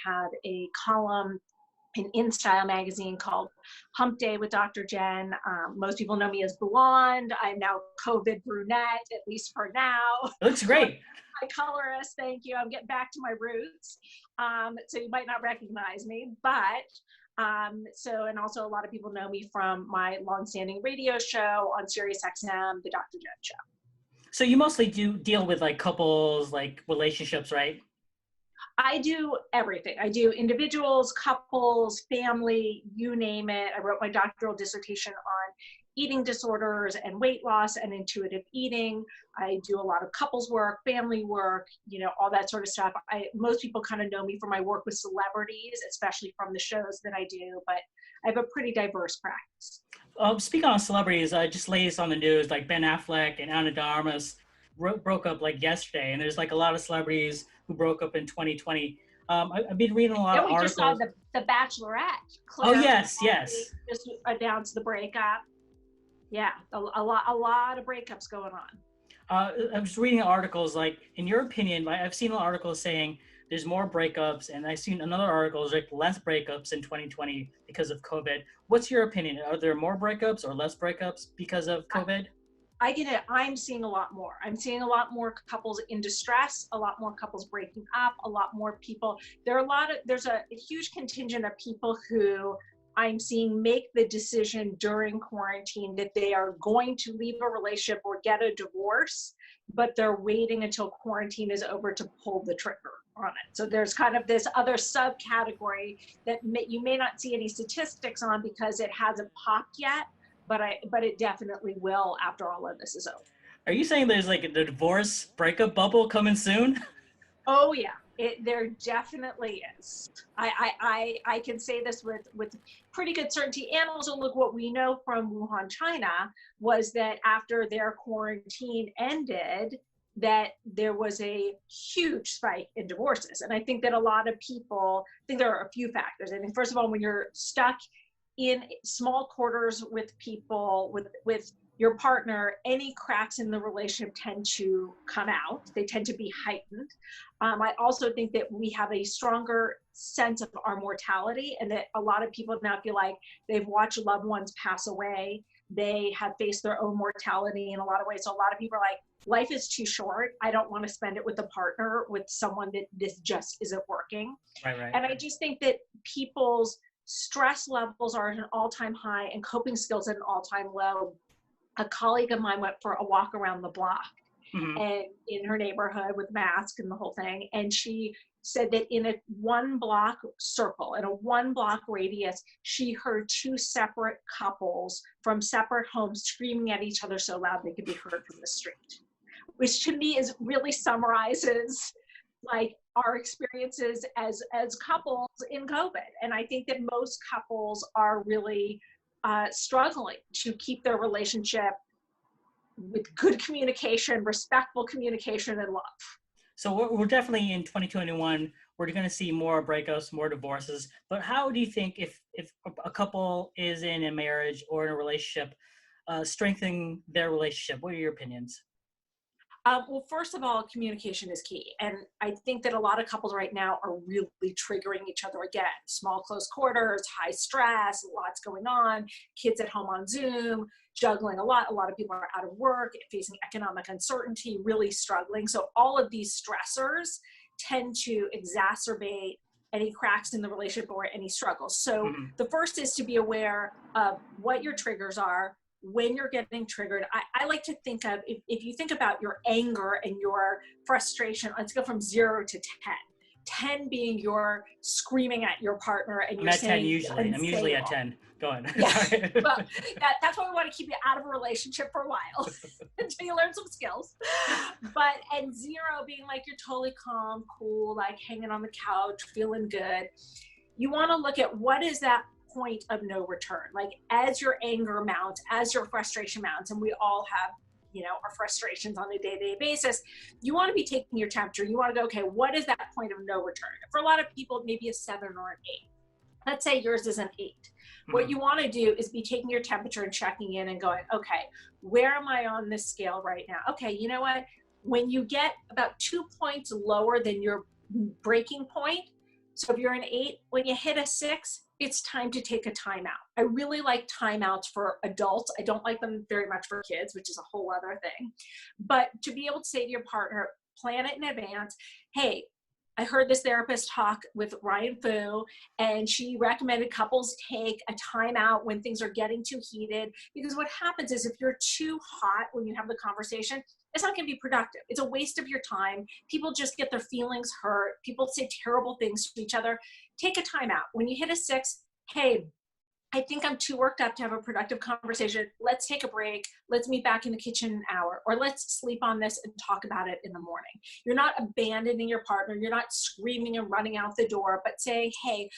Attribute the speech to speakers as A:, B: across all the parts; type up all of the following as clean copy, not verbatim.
A: had a column in InStyle magazine called Hump Day with Dr. Jenn. Most people know me as blonde. I'm now COVID brunette, at least for now.
B: It looks great.
A: My colorist, thank you. I'm getting back to my roots. So you might not recognize me, but and also a lot of people know me from my longstanding radio show on SiriusXM, the Dr. Jenn Show.
B: So you mostly do deal with like couples, like relationships, right?
A: I do everything. I do individuals, couples, family, you name it. I wrote my doctoral dissertation on eating disorders and weight loss and intuitive eating. I do a lot of couples work, family work, all that sort of stuff. Most people kind of know me for my work with celebrities, especially from the shows that I do, but I have a pretty diverse practice.
B: Speaking on celebrities, just latest on the news, like Ben Affleck and Ana de Armas broke up like yesterday, and there's like a lot of celebrities who broke up in 2020. I've been reading a lot of articles.
A: We just saw the Bachorette.
B: Claire yes.
A: Just announced the breakup. Yeah, a lot of breakups going on.
B: I was reading articles, like, in your opinion, I've seen articles saying there's more breakups, and I've seen another articles like less breakups in 2020 because of COVID. What's your opinion? Are there more breakups or less breakups because of COVID?
A: I get it. I'm seeing a lot more. I'm seeing a lot more couples in distress, a lot more couples breaking up, a lot more people. There's a huge contingent of people who I'm seeing make the decision during quarantine that they are going to leave a relationship or get a divorce, but they're waiting until quarantine is over to pull the trigger on it. So there's kind of this other subcategory that you may not see any statistics on because it hasn't popped yet, but it definitely will after all of this is over.
B: Are you saying there's like the divorce breakup bubble coming soon?
A: Oh yeah. There definitely is. I can say this with pretty good certainty. And also, look, what we know from Wuhan, China, was that after their quarantine ended, that there was a huge spike in divorces. And I think that a lot of people think there are a few factors. I mean, first of all, when you're stuck in small quarters with people, with your partner, any cracks in the relationship tend to come out. They tend to be heightened. I also think that we have a stronger sense of our mortality, and that a lot of people now feel like they've watched loved ones pass away. They have faced their own mortality in a lot of ways. So a lot of people are like, life is too short. I don't want to spend it with a partner, with someone that this just isn't working.
B: Right.
A: And I just think that people's stress levels are at an all-time high and coping skills at an all-time low. A colleague of mine went for a walk around the block and in her neighborhood with masks and the whole thing. And she said that in a 1 block circle, in a 1 block radius, she heard 2 separate couples from separate homes screaming at each other so loud they could be heard from the street, which to me is really summarizes like our experiences as couples in COVID. And I think that most couples are really struggling to keep their relationship with good communication, respectful communication, and love.
B: So we're definitely in 2021, we're going to see more breakups, more divorces. But how do you think if a couple is in a marriage or in a relationship, strengthening their relationship? What are your opinions?
A: Well, first of all, communication is key. And I think that a lot of couples right now are really triggering each other again. Small, close quarters, high stress, lots going on, kids at home on Zoom, juggling a lot. A lot of people are out of work, facing economic uncertainty, really struggling. So all of these stressors tend to exacerbate any cracks in the relationship or any struggles. So the first is to be aware of what your triggers are, when you're getting triggered. I like to think of, if you think about your anger and your frustration, let's go from 0 to 10. 10 being you're screaming at your partner and you're saying
B: 10 usually. I'm usually at 10. Go on.
A: Yeah. Well, that's why we want to keep you out of a relationship for a while until you learn some skills. And 0 being like you're totally calm, cool, like hanging on the couch, feeling good. You want to look at what is that point of no return. Like as your anger mounts, as your frustration mounts, and we all have, our frustrations on a day-to-day basis, you want to be taking your temperature. You want to go, okay, what is that point of no return? For a lot of people, maybe a 7 or an 8. Let's say yours is an 8. What you want to do is be taking your temperature and checking in and going, okay, where am I on this scale right now? Okay, you know what? When you get about 2 points lower than your breaking point, So if you're an 8, when you hit a 6, it's time to take a timeout. I really like timeouts for adults. I don't like them very much for kids, which is a whole other thing. But to be able to say to your partner, plan it in advance. Hey, I heard this therapist talk with Ryan Fu, and she recommended couples take a timeout when things are getting too heated. Because what happens is if you're too hot when you have the conversation, it's not going to be productive. It's a waste of your time. People just get their feelings hurt. People say terrible things to each other. Take a timeout. When you hit a 6, hey, I think I'm too worked up to have a productive conversation. Let's take a break. Let's meet back in the kitchen an hour, or let's sleep on this and talk about it in the morning. You're not abandoning your partner. You're not screaming and running out the door, but saying, hey,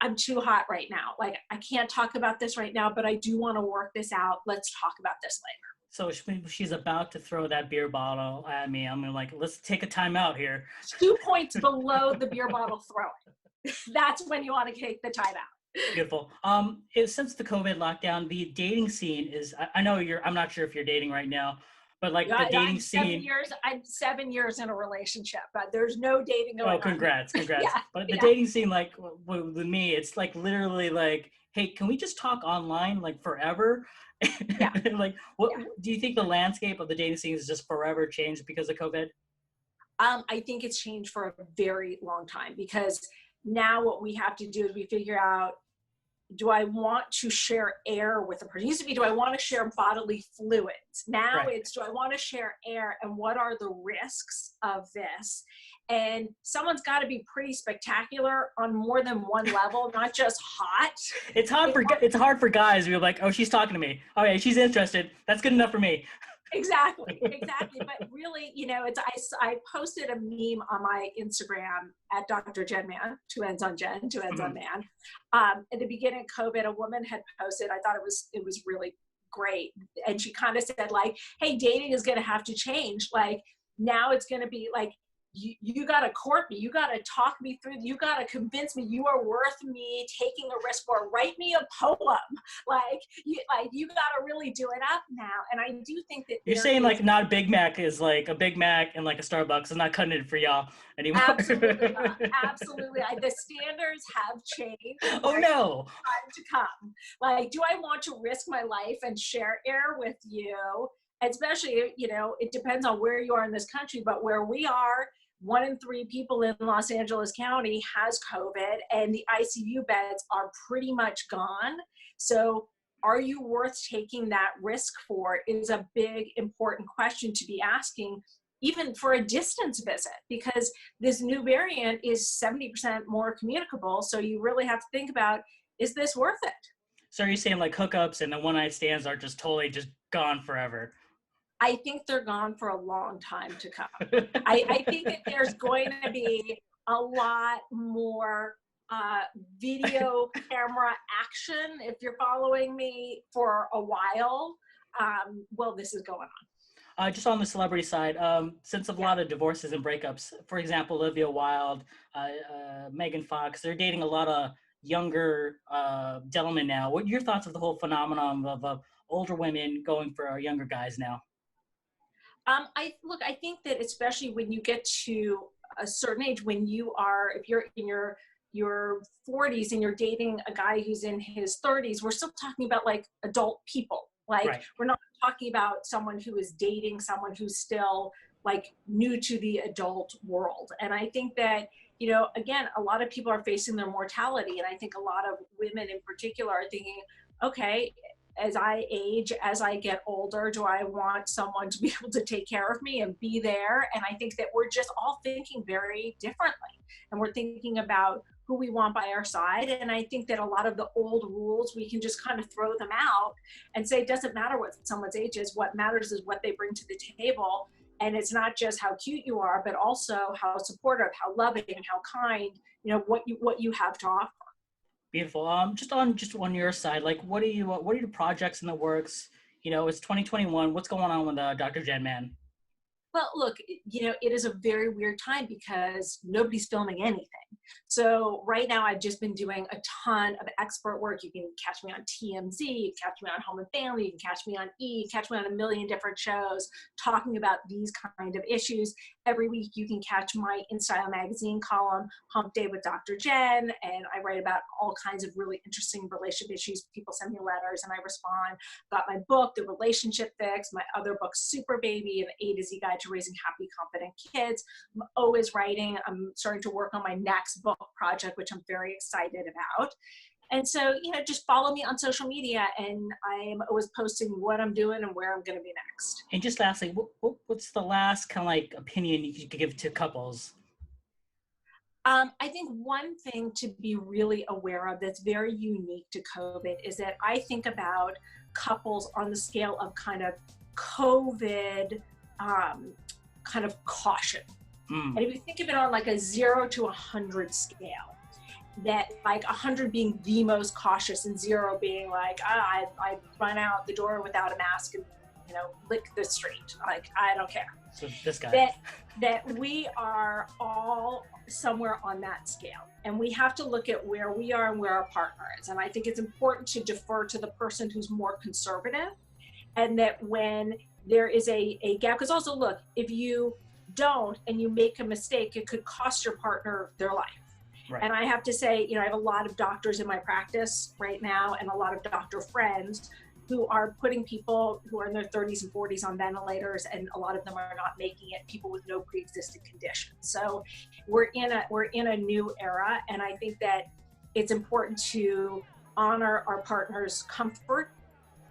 A: I'm too hot right now. Like, I can't talk about this right now, but I do want to work this out. Let's talk about this later.
B: So she's about to throw that beer bottle at me. I'm like, let's take a time out here.
A: 2 points below the beer bottle throwing. That's when you want to take the time out.
B: Beautiful. Since the COVID lockdown, the dating scene is, I know I'm not sure if you're dating right now, but like the dating scene.
A: I'm 7 years in a relationship, but there's no dating going on.
B: Oh, congrats. Yeah. But the dating scene, like with me, it's like literally like, hey, can we just talk online like forever?
A: Yeah.
B: Like, do you think the landscape of the dating scene is just forever changed because of COVID?
A: I think it's changed for a very long time, because now what we have to do is we figure out, do I want to share air with a person? It used to be, do I want to share bodily fluids? Now It's, do I want to share air, and what are the risks of this? And someone's got to be pretty spectacular on more than one level, not just hot.
B: It's hard for guys. We're like, oh, she's talking to me. Okay, she's interested. That's good enough for me.
A: Exactly. But really, I posted a meme on my Instagram at Dr. Jenn Mann, 2 ends on Jen, 2 ends on Man. At the beginning of COVID, a woman had posted, I thought it was really great. And she kind of said like, hey, dating is going to have to change. Like, now it's going to be like, you got to court me. You got to talk me through. You got to convince me you are worth me taking a risk for. Write me a poem. You got to really do it up now. And I do think that
B: you're saying like not a Big Mac is like a Big Mac and like a Starbucks is not cutting it for y'all anymore.
A: Absolutely not. Absolutely. The standards have changed.
B: Oh no.
A: Time to come. Like, do I want to risk my life and share air with you? Especially, it depends on where you are in this country, but where we are, 1 in 3 people in Los Angeles County has COVID, and the ICU beds are pretty much gone. So are you worth taking that risk for is a big, important question to be asking, even for a distance visit, because this new variant is 70% more communicable. So you really have to think about, is this worth it?
B: So are you saying like hookups and the one-night stands are just totally just gone forever?
A: I think they're gone for a long time to come. I think that there's going to be a lot more video camera action, if you're following me, for a while. This is going on.
B: Just on the celebrity side, since a lot of divorces and breakups, for example, Olivia Wilde, Megan Fox, they're dating a lot of younger gentlemen now. What are your thoughts of the whole phenomenon of older women going for younger guys now?
A: I think that especially when you get to a certain age, if you're in your 40s and you're dating a guy who's in his 30s, we're still talking about like adult people. Like, We're not talking about someone who is dating someone who's still like new to the adult world. And I think that, again, a lot of people are facing their mortality. And I think a lot of women in particular are thinking, okay, as I age, as I get older, do I want someone to be able to take care of me and be there? And I think that we're just all thinking very differently. And we're thinking about who we want by our side. And I think that a lot of the old rules, we can just kind of throw them out and say, it doesn't matter what someone's age is. What matters is what they bring to the table. And it's not just how cute you are, but also how supportive, how loving, how kind, what you have to offer.
B: Beautiful. Just on your side, like, what are your projects in the works? It's 2021. What's going on with Dr. Jenn Mann?
A: Well, look, it is a very weird time because nobody's filming anything. So right now I've just been doing a ton of expert work. You can catch me on TMZ, you can catch me on Home and Family, you can catch me on E, you can catch me on a million different shows talking about these kind of issues. Every week you can catch my InStyle magazine column, Hump Day with Dr. Jenn, and I write about all kinds of really interesting relationship issues. People send me letters and I respond. Got my book, The Relationship Fix, my other book, Super Baby, an A to Z guide to raising happy, confident kids. I'm always writing. I'm starting to work on my next book project, which I'm very excited about. And so, just follow me on social media, and I'm always posting what I'm doing and where I'm going to be next.
B: And just lastly, what's the last kind of like opinion you could give to couples?
A: I think one thing to be really aware of that's very unique to COVID is that I think about couples on the scale of kind of COVID kind of caution. And if you think of it on like a 0 to 100 scale, that like 100 being the most cautious and 0 being like, I run out the door without a mask and, lick the street. Like, I don't care.
B: So this guy.
A: That we are all somewhere on that scale. And we have to look at where we are and where our partner is. And I think it's important to defer to the person who's more conservative. And that when there is a gap, because also look, if you don't and you make a mistake, it could cost your partner their life. Right. And I have to say, I have a lot of doctors in my practice right now and a lot of doctor friends who are putting people who are in their 30s and 40s on ventilators, and a lot of them are not making it, people with no pre-existing conditions. So we're in a new era, and I think that it's important to honor our partner's comfort.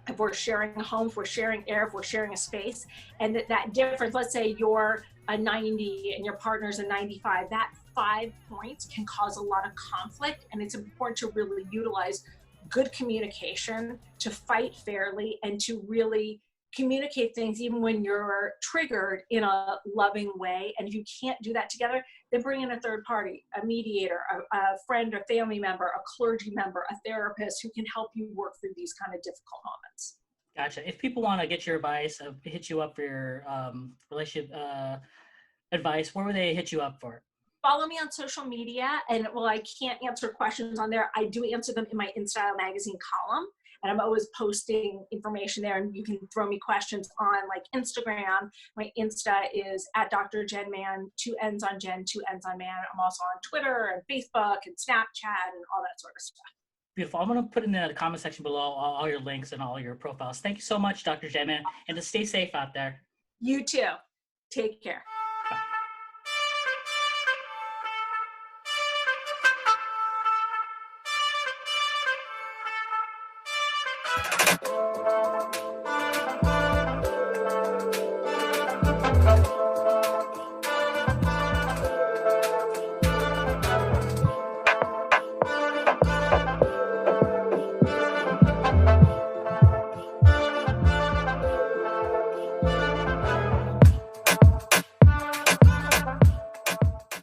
A: If we're sharing a home, if we're sharing air, if we're sharing a space, and that difference, let's say you're a 90 and your partner's a 95, that 5 points can cause a lot of conflict, and it's important to really utilize good communication to fight fairly and to really communicate things even when you're triggered in a loving way. And if you can't do that together, then bring in a third party, a mediator, a friend or family member, a clergy member, a therapist who can help you work through these kind of difficult moments.
B: Gotcha. If people want to get your advice, hit you up for your relationship advice, where would they hit you up for?
A: Follow me on social media, and while I can't answer questions on there, I do answer them in my InStyle magazine column, and I'm always posting information there, and you can throw me questions on like Instagram. My Insta is at Dr. Jenn Mann, 2 N's on Jen, 2 N's on Mann. I'm also on Twitter and Facebook and Snapchat and all that sort of stuff.
B: Beautiful. I'm going to put in the comment section below all your links and all your profiles. Thank you so much, Dr. Jenn Mann, and to stay safe out there.
A: You too. Take care. Bye.